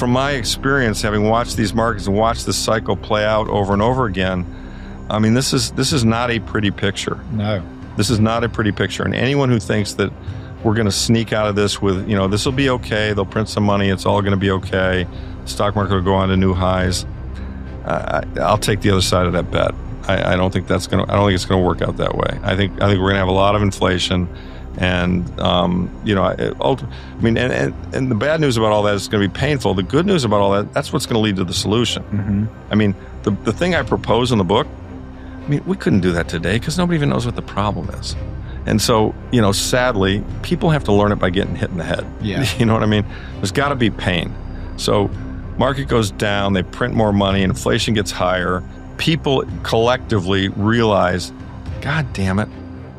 from my experience, having watched these markets and watched this cycle play out over and over again, I mean, this is not a pretty picture. No. This is not a pretty picture. And anyone who thinks that we're going to sneak out of this with, this will be okay, they'll print some money, it's all going to be okay, the stock market will go on to new highs, I'll take the other side of that bet. I don't think it's going to work out that way. I think we're going to have a lot of inflation. And, and the bad news about all that is it's going to be painful. The good news about all that, that's what's going to lead to the solution. Mm-hmm. I mean, the thing I propose in the book, I mean, we couldn't do that today because nobody even knows what the problem is. And so, sadly, people have to learn it by getting hit in the head. Yeah. You know what I mean? There's got to be pain. So market goes down, they print more money, inflation gets higher. People collectively realize, God damn it,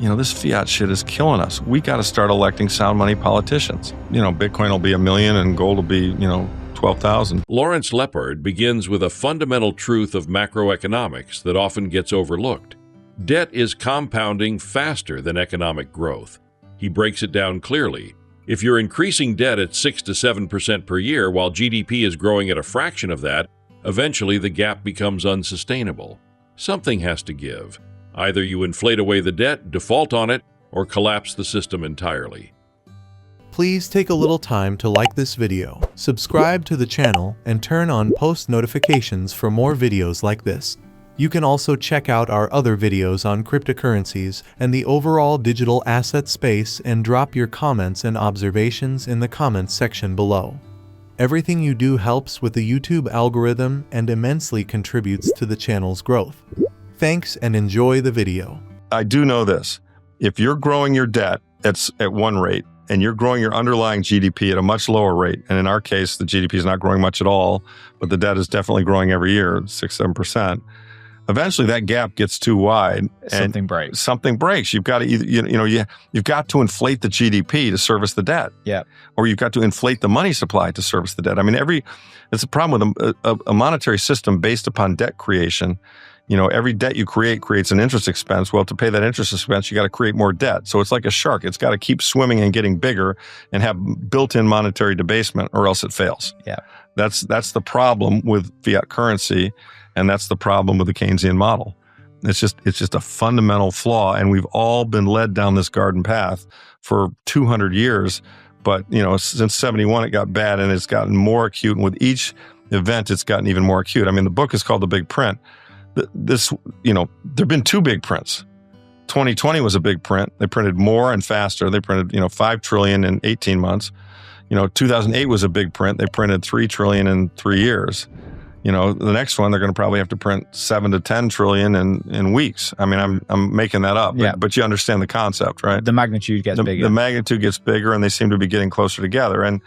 this fiat shit is killing us. We got to start electing sound money politicians. Bitcoin will be $1 million and gold will be, 12,000. Lawrence Lepard begins with a fundamental truth of macroeconomics that often gets overlooked. Debt is compounding faster than economic growth. He breaks it down clearly. If you're increasing debt at 6 to 7% per year while GDP is growing at a fraction of that, eventually the gap becomes unsustainable. Something has to give. Either you inflate away the debt, default on it, or collapse the system entirely. Please take a little time to like this video, subscribe to the channel, and turn on post notifications for more videos like this. You can also check out our other videos on cryptocurrencies and the overall digital asset space and drop your comments and observations in the comments section below. Everything you do helps with the YouTube algorithm and immensely contributes to the channel's growth. Thanks and enjoy the video. I do know this. If you're growing your debt at one rate and you're growing your underlying GDP at a much lower rate, and in our case, the GDP is not growing much at all, but the debt is definitely growing every year, 6, 7%. Eventually that gap gets too wide. Something breaks. Something breaks. You've got to either, you've got to inflate the GDP to service the debt. Yeah. Or you've got to inflate the money supply to service the debt. I mean, it's a problem with a monetary system based upon debt creation. Every debt you creates an interest expense. Well, to pay that interest expense, you got to create more debt. So it's like a shark. It's got to keep swimming and getting bigger and have built-in monetary debasement, or else it fails. Yeah. That's the problem with fiat currency, and that's the problem with the Keynesian model. It's just a fundamental flaw, and we've all been led down this garden path for 200 years. But since 71, it got bad, and it's gotten more acute. And with each event, it's gotten even more acute. I mean, the book is called The Big Print. There've been 2 big prints. 2020 was a big print. They printed more and faster. They printed, $5 trillion in 18 months. 2008 was a big print. They printed $3 trillion in 3 years. The next one, they're going to probably have to print 7 to 10 trillion in weeks. I mean, I'm making that up, but you understand the concept, right? The magnitude gets bigger. The magnitude gets bigger, and they seem to be getting closer together. And,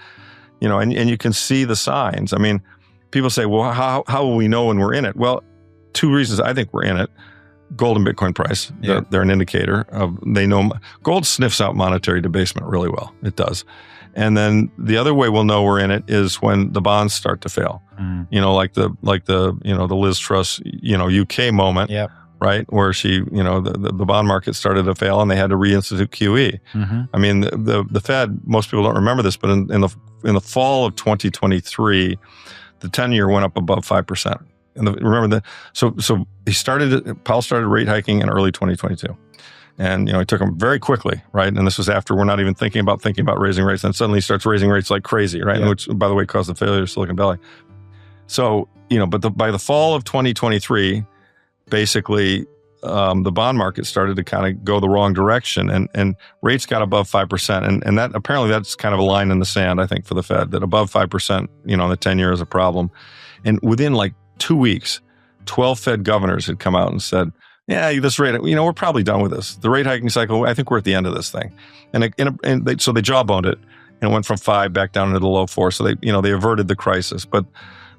and you can see the signs. I mean, people say, well, how will we know when we're in it? Well, 2 reasons I think we're in it. Gold and Bitcoin price, they're an indicator of, they know, gold sniffs out monetary debasement really well. It does. And then the other way we'll know we're in it is when the bonds start to fail. Like the Liz Truss, UK moment, right? Where she, the bond market started to fail and they had to reinstitute QE. Mm-hmm. I mean, the Fed, most people don't remember this, but in the fall of 2023, the 10-year went up above 5%. And remember that. So Powell started rate hiking in early 2022. And, he took them very quickly, right? And this was after we're not even thinking about raising rates. And suddenly he starts raising rates like crazy, right? Yeah. Which, by the way, caused the failure of Silicon Valley. So, but by the fall of 2023, basically, the bond market started to kind of go the wrong direction, and rates got above 5%. And that apparently that's kind of a line in the sand, I think, for the Fed, that above 5%, the 10-year is a problem. And within like 2 weeks, 12 Fed governors had come out and said, yeah, this rate, we're probably done with this. The rate hiking cycle, I think we're at the end of this thing. So they jawboned it, and it went from 5 back down into the low 4. So they averted the crisis. But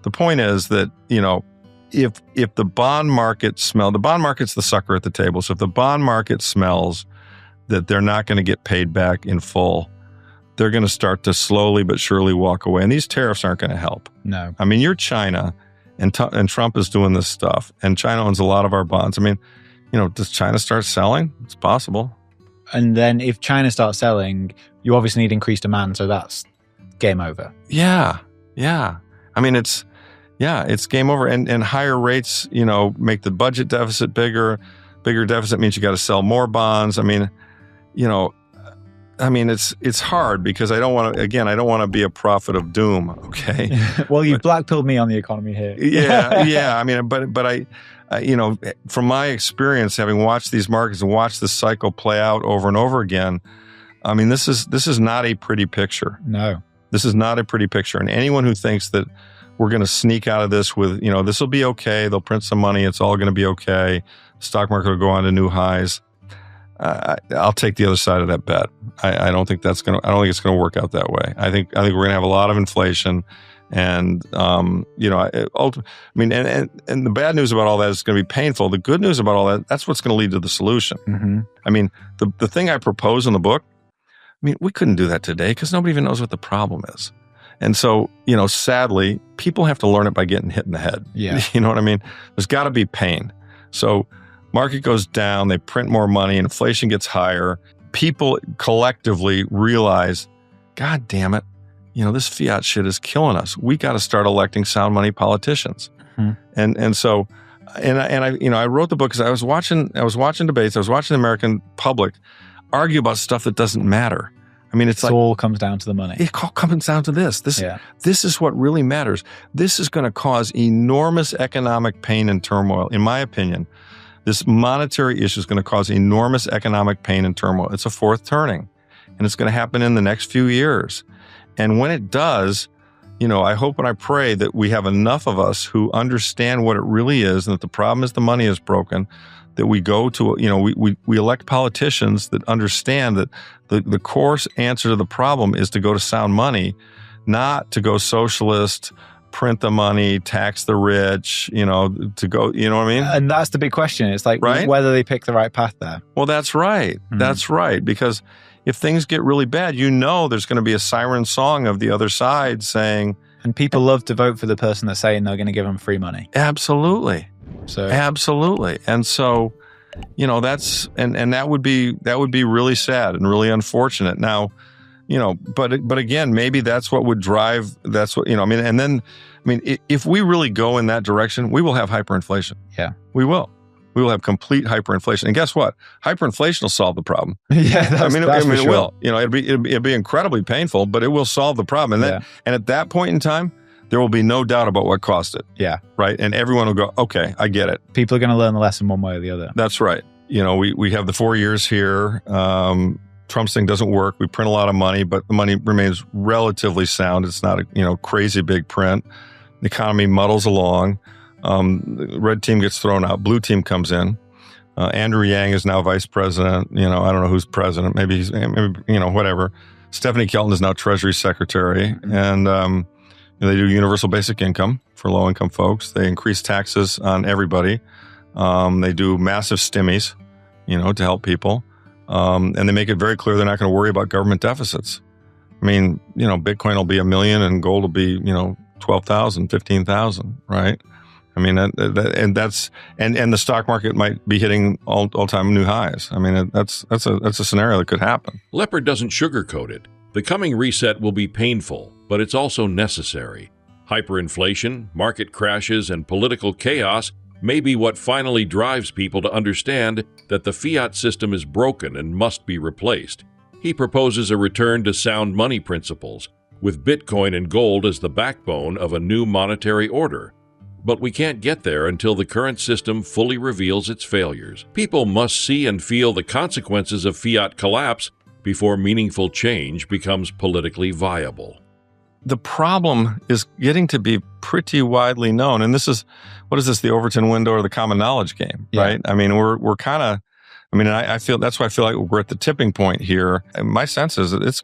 the point is that, if the bond market the bond market's the sucker at the table. So if the bond market smells that they're not going to get paid back in full, they're going to start to slowly but surely walk away. And these tariffs aren't going to help. No. I mean, you're China, and Trump is doing this stuff, and China owns a lot of our bonds. I mean, does China start selling? It's possible. And then if China starts selling, you obviously need increased demand, so that's game over. Yeah. I mean, it's game over. And higher rates, make the budget deficit bigger. Bigger deficit means you got to sell more bonds. I mean, it's hard because I don't want to be a prophet of doom. Okay. Well, you've blackpilled me on the economy here. Yeah. I mean, but I, from my experience, having watched these markets and watched this cycle play out over and over again, I mean, this is not a pretty picture. No, this is not a pretty picture. And anyone who thinks that we're going to sneak out of this with, this will be okay. They'll print some money. It's all going to be okay. Stock market will go on to new highs. I'll take the other side of that bet. I don't think it's going to work out that way. I think we're going to have a lot of inflation, and and the bad news about all that is going to be painful. The good news about all that's what's going to lead to the solution. Mm-hmm. I mean, the thing I propose in the book, we couldn't do that today because nobody even knows what the problem is. And so, sadly, people have to learn it by getting hit in the head. Yeah. You know what I mean? There's got to be pain. So market goes down, they print more money, inflation gets higher. People collectively realize, God damn it, this fiat shit is killing us. We got to start electing sound money politicians. Mm-hmm. So I wrote the book because I was watching debates, I was watching the American public argue about stuff that doesn't matter. I mean, it all comes down to the money. It all comes down to this. This is what really matters. This is going to cause enormous economic pain and turmoil, in my opinion. This monetary issue is going to cause enormous economic pain and turmoil. It's a fourth turning, and it's going to happen in the next few years. And when it does, I hope and I pray that we have enough of us who understand what it really is and that the problem is the money is broken, that we go to, we elect politicians that understand that the core answer to the problem is to go to sound money, not to go socialist, print the money, tax the rich, to go, you know what I mean? And that's the big question. It's like right? Whether they pick the right path there. Well, that's right. Mm-hmm. That's right. Because if things get really bad, there's going to be a siren song of the other side saying... And people love to vote for the person that's saying they're going to give them free money. Absolutely. Absolutely. And so, that's, and that would be really sad and really unfortunate. Now, but again, maybe that's what would drive, if we really go in that direction, we will have hyperinflation. Yeah. We will have complete hyperinflation. And guess what? Hyperinflation will solve the problem. Yeah, it will. It'll be incredibly painful, but it will solve the problem. And and at that point in time, there will be no doubt about what caused it. Yeah. Right? And everyone will go, okay, I get it. People are going to learn the lesson one way or the other. That's right. We have the 4 years here. Trump's thing doesn't work. We print a lot of money, but the money remains relatively sound. It's not a crazy big print. The economy muddles along. The red team gets thrown out. Blue team comes in. Andrew Yang is now vice president. I don't know who's president. Maybe whatever. Stephanie Kelton is now Treasury Secretary. And they do universal basic income for low-income folks. They increase taxes on everybody. They do massive stimmies, to help people. And they make it very clear they're not going to worry about government deficits. Bitcoin will be $1 million and gold will be, 12,000, 15,000, right? And the stock market might be hitting all-time new highs. That's a scenario that could happen. Lepard doesn't sugarcoat it. The coming reset will be painful, but it's also necessary. Hyperinflation, market crashes, and political chaos may be what finally drives people to understand that the fiat system is broken and must be replaced. He proposes a return to sound money principles, with Bitcoin and gold as the backbone of a new monetary order. But we can't get there until the current system fully reveals its failures. People must see and feel the consequences of fiat collapse before meaningful change becomes politically viable. The problem is getting to be pretty widely known. And this is, the Overton window or the common knowledge game, right? We're kind of, I feel, that's why I feel like we're at the tipping point here. And my sense is that there's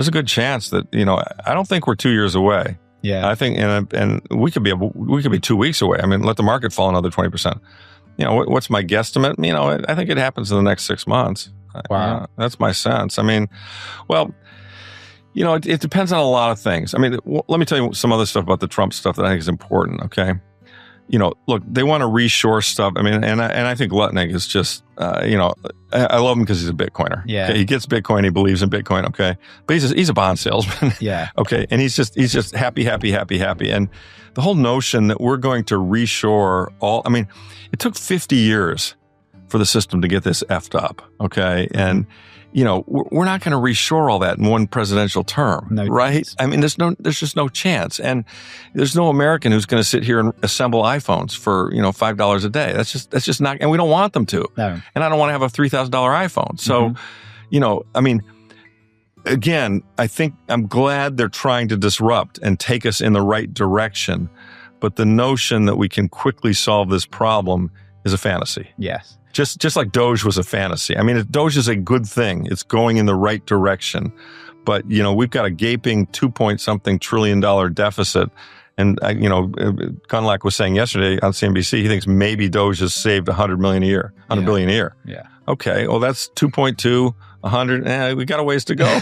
a good chance that, I don't think we're 2 years away. Yeah. I think, and we could be 2 weeks away. Let the market fall another 20%. What's my guesstimate? I think it happens in the next 6 months. Wow. That's my sense. It depends on a lot of things. Let me tell you some other stuff about the Trump stuff that I think is important, okay? look, they want to reshore stuff. I mean, and I think Lutnick is just, I love him because he's a Bitcoiner. Yeah. Okay? He gets Bitcoin. He believes in Bitcoin. Okay. But he's a bond salesman. Yeah. Okay. And he's just happy. And the whole notion that we're going to reshore it took 50 years for the system to get this effed up. Okay. And, we're not going to reshore all that in one presidential term, right? Chance. I mean, there's just no chance. And there's no American who's going to sit here and assemble iPhones for, $5 a day. That's just not, and we don't want them to. No. And I don't want to have a $3,000 iPhone. So, again, I think I'm glad they're trying to disrupt and take us in the right direction. But the notion that we can quickly solve this problem is a fantasy. Yes. Just like Doge was a fantasy. I mean, Doge is a good thing. It's going in the right direction. But, we've got a gaping 2-point-something trillion dollar deficit. And, Gunlack was saying yesterday on CNBC, he thinks maybe Doge has saved $100 billion a year. Yeah. Okay, well, that's 2.2, 100. We got a ways to go.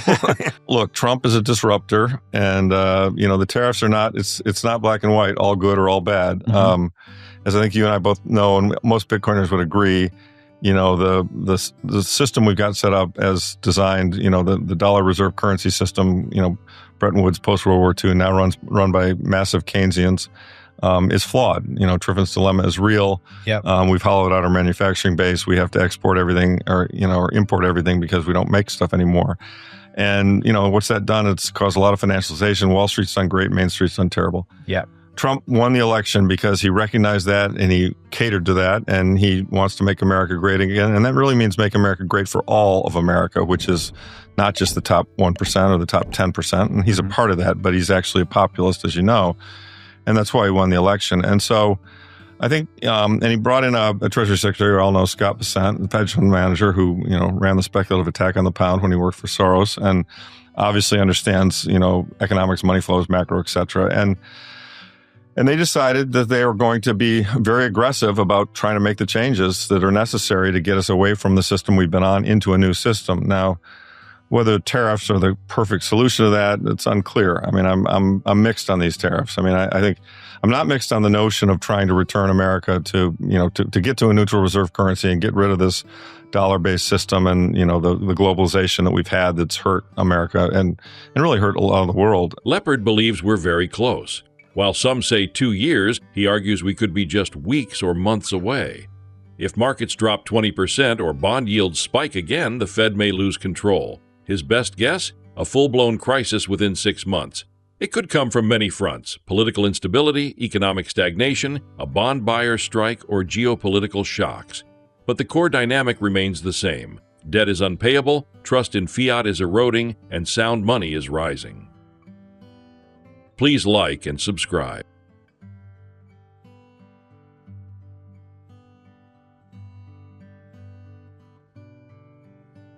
Look, Trump is a disruptor. And, the tariffs are not, it's not black and white, all good or all bad. Mm-hmm. As I think you and I both know, and most Bitcoiners would agree, the system we've got set up as designed, the dollar reserve currency system, Bretton Woods post-World War II, now run by massive Keynesians, is flawed. Triffin's dilemma is real. Yep. We've hollowed out our manufacturing base. We have to export everything or import everything because we don't make stuff anymore. And, what's that done? It's caused a lot of financialization. Wall Street's done great. Main Street's done terrible. Yeah. Trump won the election because he recognized that and he catered to that, and he wants to make America great again. And that really means make America great for all of America, which is not just the top 1% or the top 10%. And he's a part of that, but he's actually a populist, as you know. And that's why he won the election. And so I think, and he brought in a Treasury Secretary, we all know, Scott Bessent, the hedge fund manager who, ran the speculative attack on the pound when he worked for Soros and obviously understands, economics, money flows, macro, et cetera. And they decided that they were going to be very aggressive about trying to make the changes that are necessary to get us away from the system we've been on into a new system. Now, whether tariffs are the perfect solution to that, it's unclear. I mean, I'm mixed on these tariffs. I mean, I think I'm not mixed on the notion of trying to return America to, to get to a neutral reserve currency and get rid of this dollar-based system and, the globalization that we've had that's hurt America and really hurt a lot of the world. Lepard believes we're very close. While some say 2 years, he argues we could be just weeks or months away. If markets drop 20% or bond yields spike again, the Fed may lose control. His best guess? A full-blown crisis within 6 months. It could come from many fronts: political instability, economic stagnation, a bond buyer strike, or geopolitical shocks. But the core dynamic remains the same. Debt is unpayable, trust in fiat is eroding, and sound money is rising. Please like and subscribe.